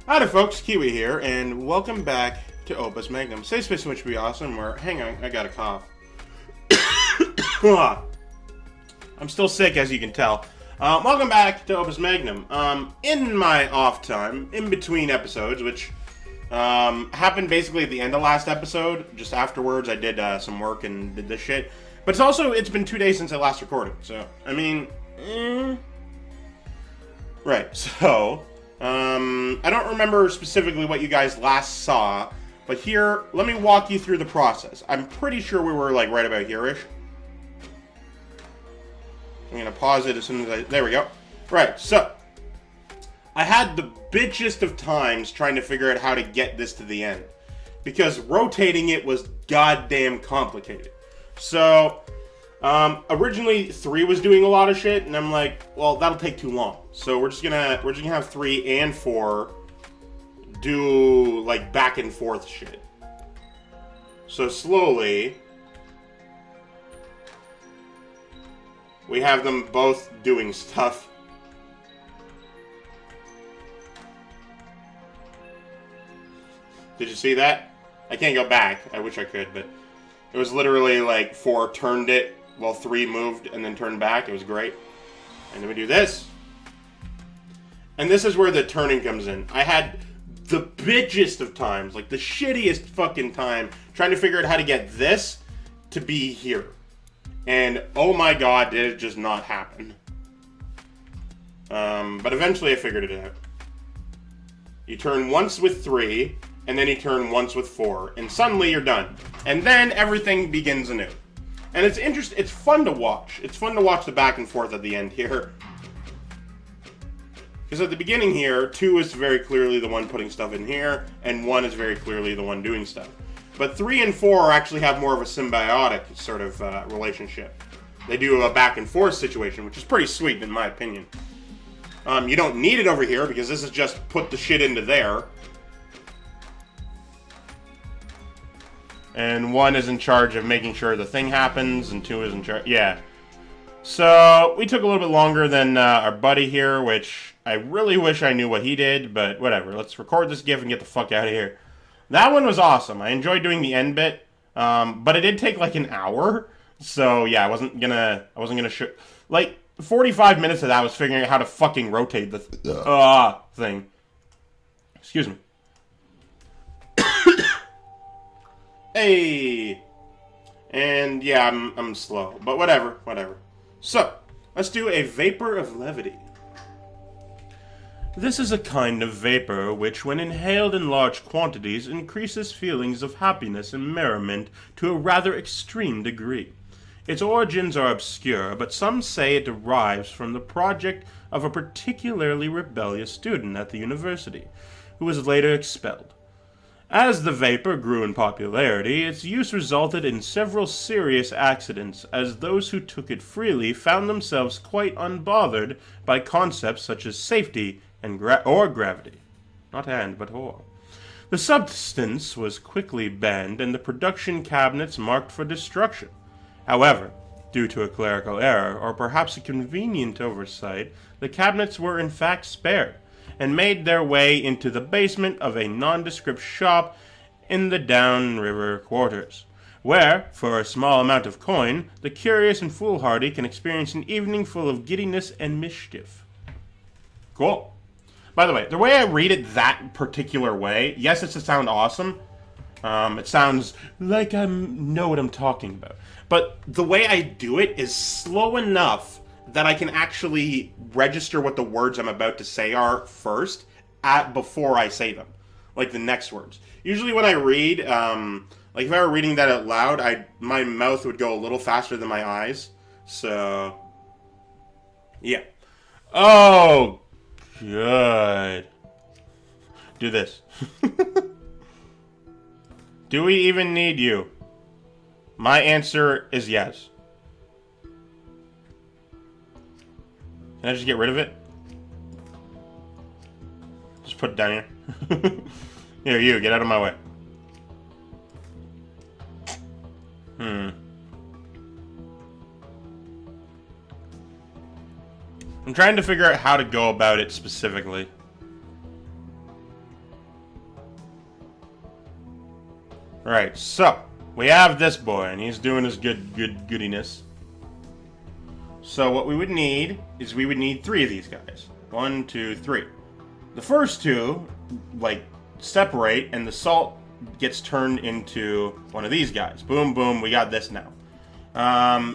Howdy folks, Keywii here, and welcome back to Opus Magnum. Safe space in which we be awesome, where, hang on, I got a cough. I'm still sick, as you can tell. Welcome back to Opus Magnum. In my off time, in between episodes, which happened basically at the end of last episode, just afterwards I did some work and did this shit. But it's been 2 days since I last recorded, so, I mean, Right, so, I don't remember specifically what you guys last saw, but here, let me walk you through the process. I'm pretty sure we were, like, right about here-ish. I'm gonna pause it as soon as there we go. Right, so, I had the bitchest of times trying to figure out how to get this to the end, because rotating it was goddamn complicated. So, originally 3 was doing a lot of shit, and I'm like, well, that'll take too long. So we're just gonna have 3 and 4 do like back and forth shit. So slowly, we have them both doing stuff. Did you see that? I can't go back. I wish I could, but it was literally like 4 turned it while 3 moved and then turned back. It was great. And then we do this. And this is where the turning comes in. I had the bitchest of times, like the shittiest fucking time, trying to figure out how to get this to be here. And oh my god, did it just not happen. But eventually I figured it out. You turn once with 3, and then you turn once with 4, and suddenly you're done. And then everything begins anew. And it's fun to watch. It's fun to watch the back and forth at the end here. Because at the beginning here, 2 is very clearly the one putting stuff in here, and 1 is very clearly the one doing stuff. But 3 and 4 actually have more of a symbiotic sort of relationship. They do a back and forth situation, which is pretty sweet in my opinion. You don't need it over here, because this is just put the shit into there. And 1 is in charge of making sure the thing happens, and 2 is in charge. Yeah. So, we took a little bit longer than our buddy here, which I really wish I knew what he did, but whatever. Let's record this GIF and get the fuck out of here. That one was awesome. I enjoyed doing the end bit, but it did take like an hour. So, yeah, I wasn't gonna show... Like, 45 minutes of that was figuring out how to fucking rotate the thing. Excuse me. Hey! And yeah, I'm slow, but whatever. So, let's do a vapor of levity. This is a kind of vapor which, when inhaled in large quantities, increases feelings of happiness and merriment to a rather extreme degree. Its origins are obscure, but some say it derives from the project of a particularly rebellious student at the university, who was later expelled. As the vapor grew in popularity, its use resulted in several serious accidents, as those who took it freely found themselves quite unbothered by concepts such as safety and gravity. Not and, but or. The substance was quickly banned, and the production cabinets marked for destruction. However, due to a clerical error, or perhaps a convenient oversight, the cabinets were in fact spared, and made their way into the basement of a nondescript shop in the downriver quarters, where, for a small amount of coin, the curious and foolhardy can experience an evening full of giddiness and mischief. Cool. By the way, the way I read it that particular way, yes, it's to sound awesome. It sounds like I know what I'm talking about. But the way I do it is slow enough that I can actually register what the words I'm about to say are first, before I say them. Like the next words. Usually when I read, like if I were reading that out loud, my mouth would go a little faster than my eyes. So, yeah. Oh, good. Do this. Do we even need you? My answer is yes. Can I just get rid of it? Just put it down here. Here, you, get out of my way. I'm trying to figure out how to go about it specifically. Right, so we have this boy, and he's doing his goodiness. So what we would need is we would need 3 of these guys. 1, 2, 3. The first 2, like, separate, and the salt gets turned into one of these guys. Boom, boom, we got this now.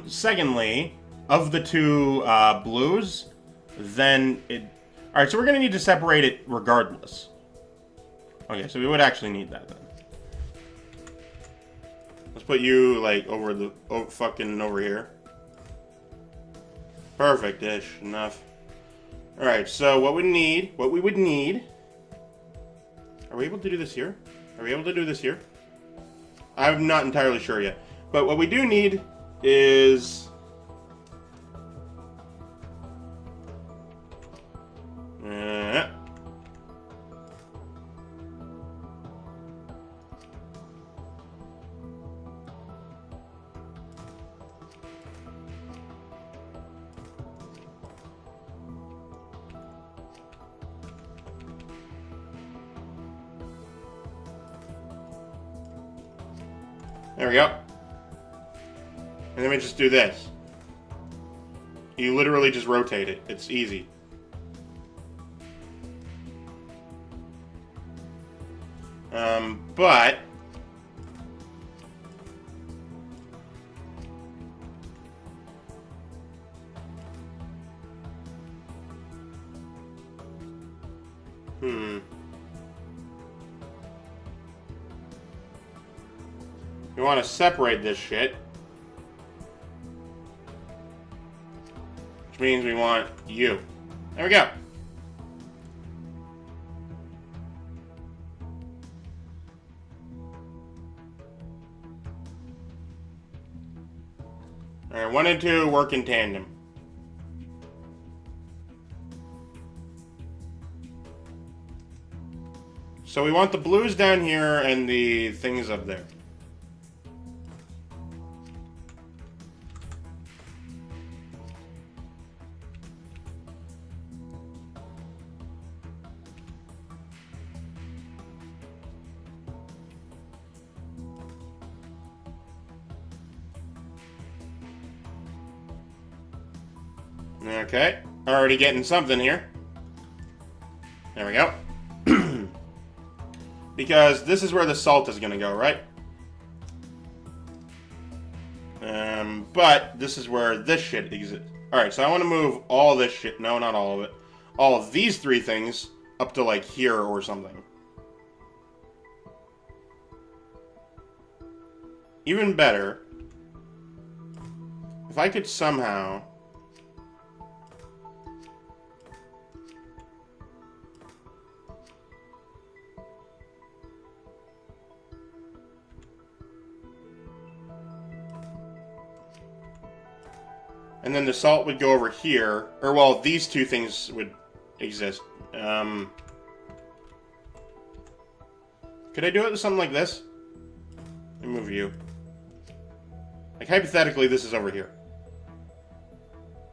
Secondly, of the 2 blues, then it... Alright, so we're going to need to separate it regardless. Okay, so we would actually need that then. Let's put you, like, fucking over here. Perfect-ish. Enough. Alright, so what we would need... Are we able to do this here? Are we able to do this here? I'm not entirely sure yet. But what we do need is... There we go. And then we just do this. You literally just rotate it. It's easy. But... We want to separate this shit. Which means we want you. There we go. Alright, 1 and 2 work in tandem. So we want the blues down here and the things up there. Okay, already getting something here. There we go. Because this is where the salt is going to go, right? But this is where this shit exists. Alright, so I want to move all this shit. No, not all of it. All of these 3 things up to, like, here or something. Even better, if I could somehow... And then the salt would go over here. Or, well, these 2 things would exist. Could I do it with something like this? Let me move you. Like, hypothetically, this is over here.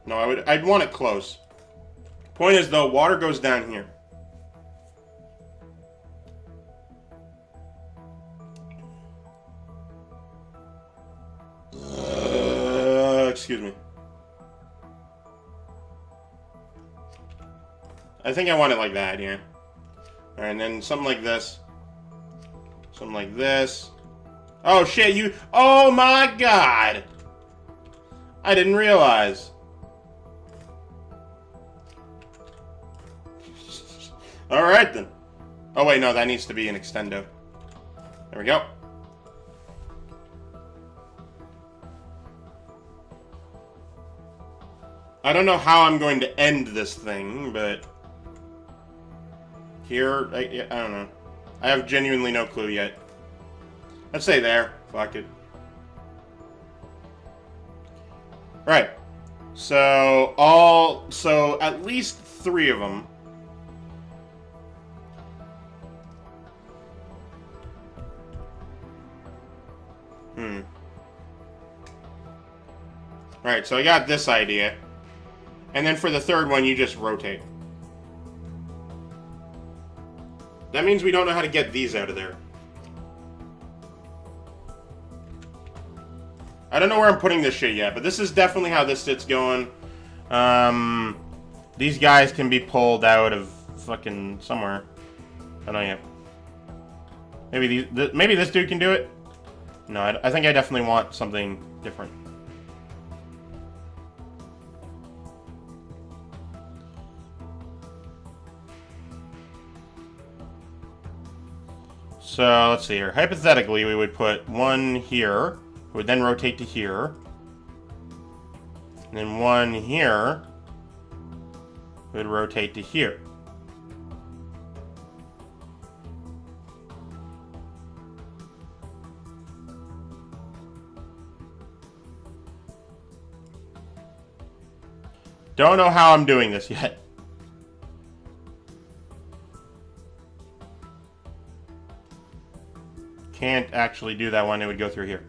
No, I'd want it close. Point is, though, water goes down here. Excuse me. I think I want it like that, yeah. Alright, and then something like this. Something like this. Oh, shit, you... Oh, my God! I didn't realize. Alright, then. Oh, wait, no, that needs to be an extendo. There we go. I don't know how I'm going to end this thing, but... Here, I don't know. I have genuinely no clue yet. Let's say there. Fuck it. Right. So, at least 3 of them. Right, so I got this idea. And then for the 3rd one, you just rotate. That means we don't know how to get these out of there. I don't know where I'm putting this shit yet, but this is definitely how this shit's going. These guys can be pulled out of fucking somewhere. I don't know yet. Maybe this dude can do it? No, I think I definitely want something different. So, let's see here. Hypothetically, we would put one here, who would then rotate to here. And then one here, who would rotate to here. Don't know how I'm doing this yet. Can't actually do that one. It would go through here.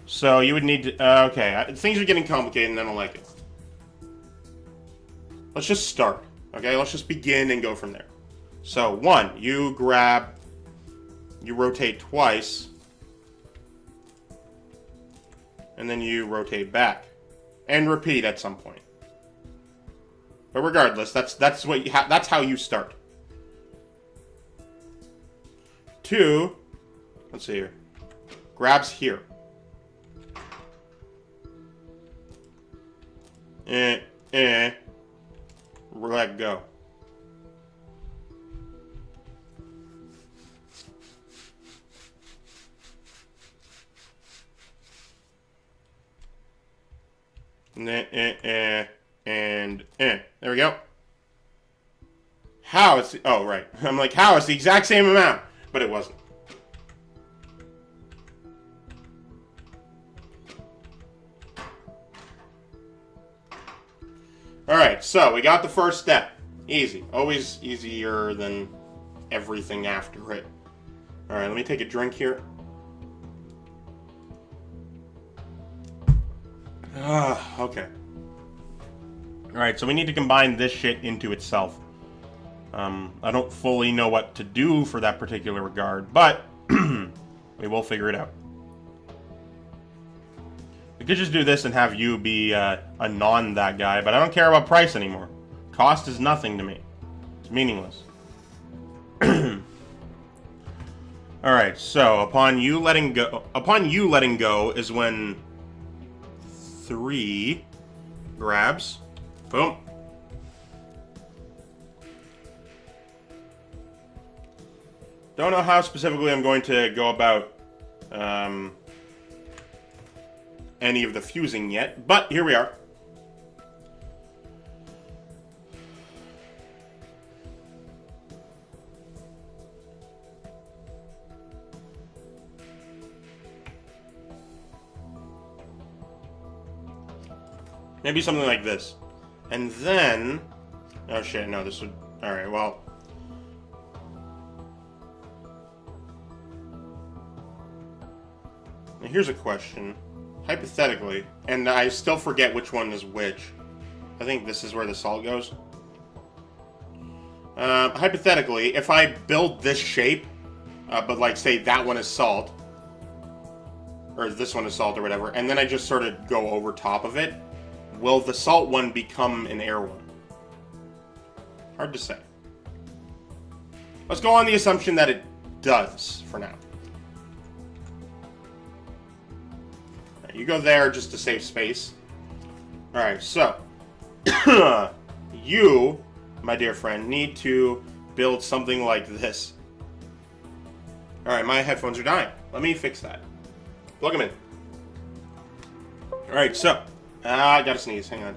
So you would need to... okay, things are getting complicated and I don't like it. Let's just start. Okay, let's just begin and go from there. So, 1, you grab... You rotate twice. And then you rotate back. And repeat at some point. But regardless, that's what you that's how you start. 2, let's see here. Grabs here. Let go. And there we go. How it's oh right. I'm like, how it's the exact same amount, but it wasn't. Alright, so we got the first step. Easy. Always easier than everything after it. Alright, let me take a drink here. Okay. Alright, so we need to combine this shit into itself. I don't fully know what to do for that particular regard, but we will figure it out. We could just do this and have you be a non-that guy, but I don't care about price anymore. Cost is nothing to me. It's meaningless. Alright, so upon you letting go is when 3 grabs. Boom. Don't know how specifically I'm going to go about any of the fusing yet, but here we are. Maybe something like this. And then... oh shit, no, this would... alright, well... now here's a question. Hypothetically, and I still forget which one is which. I think this is where the salt goes. Hypothetically, if I build this shape, but like say that one is salt, or this one is salt or whatever, and then I just sort of go over top of it, will the salt one become an air one? Hard to say. Let's go on the assumption that it does for now. Right, you go there just to save space. Alright, so you, my dear friend, need to build something like this. Alright, my headphones are dying. Let me fix that. Plug them in. Alright, so I gotta sneeze, hang on.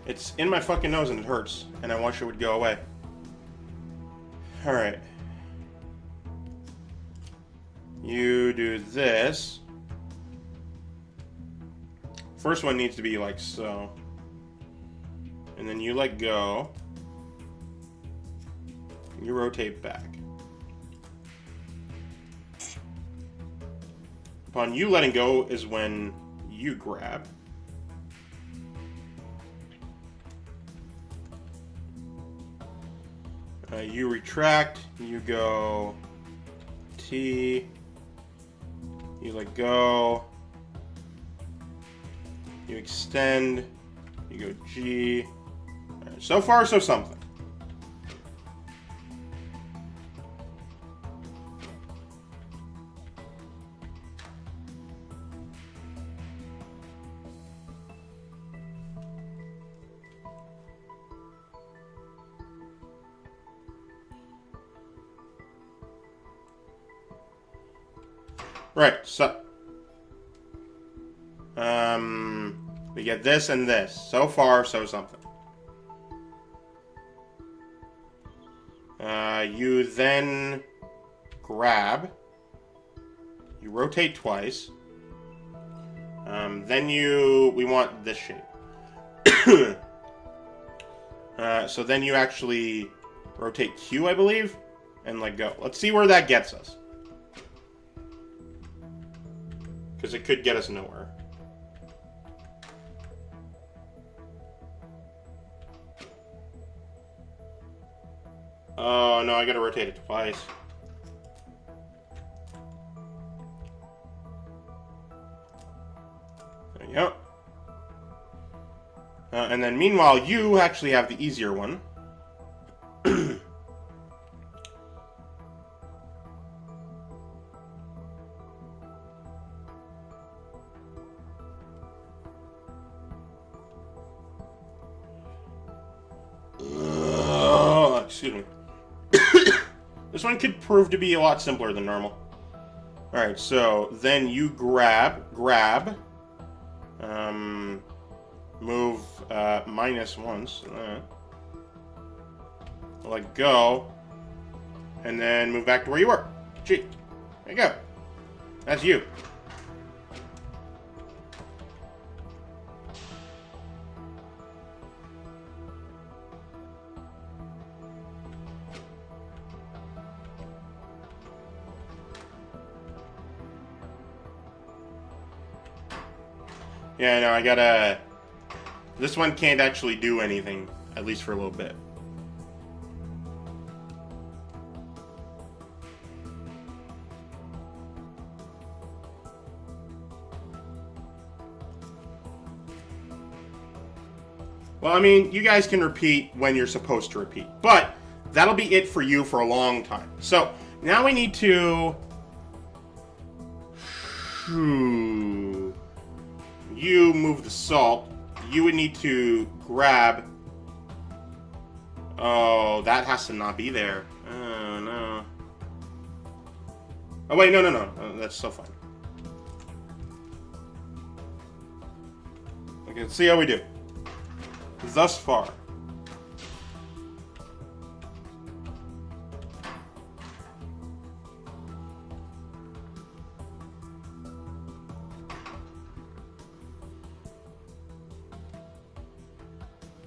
It's in my fucking nose and it hurts, and I wish it would go away. Alright. You do this. First one needs to be like so. And then you let go. You rotate back. Upon you letting go is when you grab. You retract, you go T, you let go, You extend. You go G. Right, so far, so something. Right, so we get this and this. So far, so something. You then grab. You rotate twice. Then we want this shape. So then you actually rotate Q, I believe, and let go. Let's see where that gets us. Because it could get us nowhere. Oh, no, I gotta rotate it twice. There you go. And then meanwhile, you actually have the easier one. Excuse me. This one could prove to be a lot simpler than normal. Alright, so then you grab, move minus once, let go, and then move back to where you were. Gee, there you go. That's you. Yeah, no, I gotta... This one can't actually do anything, at least for a little bit. Well, I mean, you guys can repeat when you're supposed to repeat, but that'll be it for you for a long time. So, now we need to... You move the salt. You would need to grab... Oh, that has to not be there. Oh, no. Oh, wait, no. That's so fine. Okay, let's see how we do. Thus far.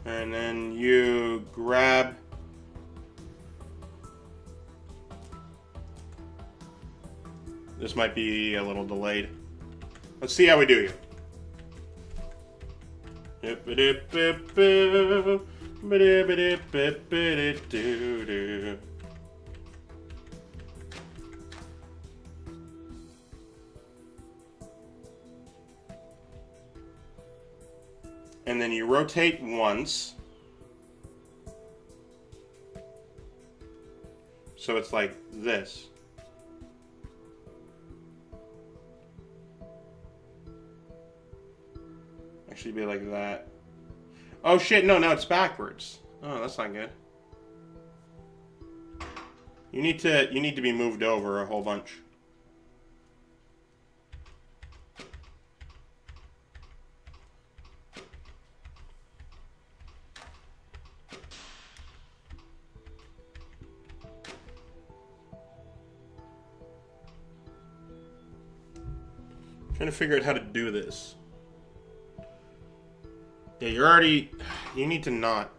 And then you grab... This might be a little delayed. Let's see how we do here. And then you rotate once. So it's like this. Actually be like that. Oh shit, no, it's backwards. Oh, that's not good. You need to be moved over a whole bunch. Trying to figure out how to do this. Yeah, you need to not.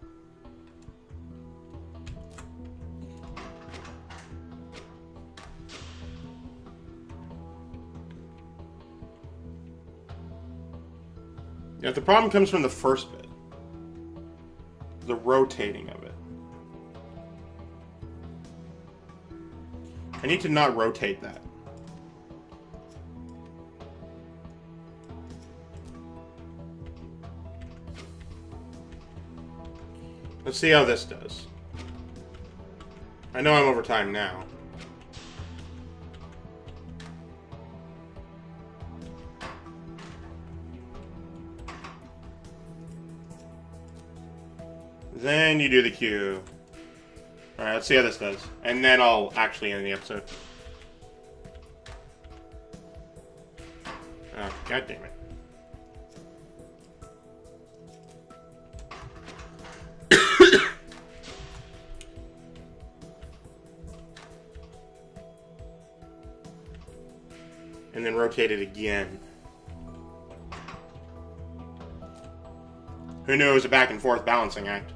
Yeah, the problem comes from the first bit. The rotating of it. I need to not rotate that. Let's see how this does. I know I'm over time now. Then you do the cue. Alright, let's see how this does. And then I'll actually end the episode. Oh, god damn it. And then rotate it again. Who knew it was a back and forth balancing act?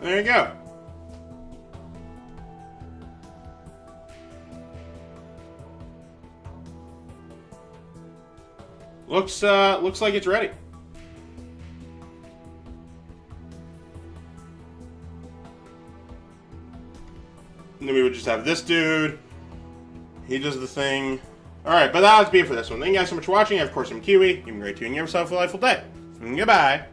There you go. Looks like it's ready. And then we would just have this dude. He does the thing. Alright, but that'll be it for this one. Thank you guys so much for watching. Of course, I'm Keywii. You've been great too, and you have yourself a delightful day. Goodbye.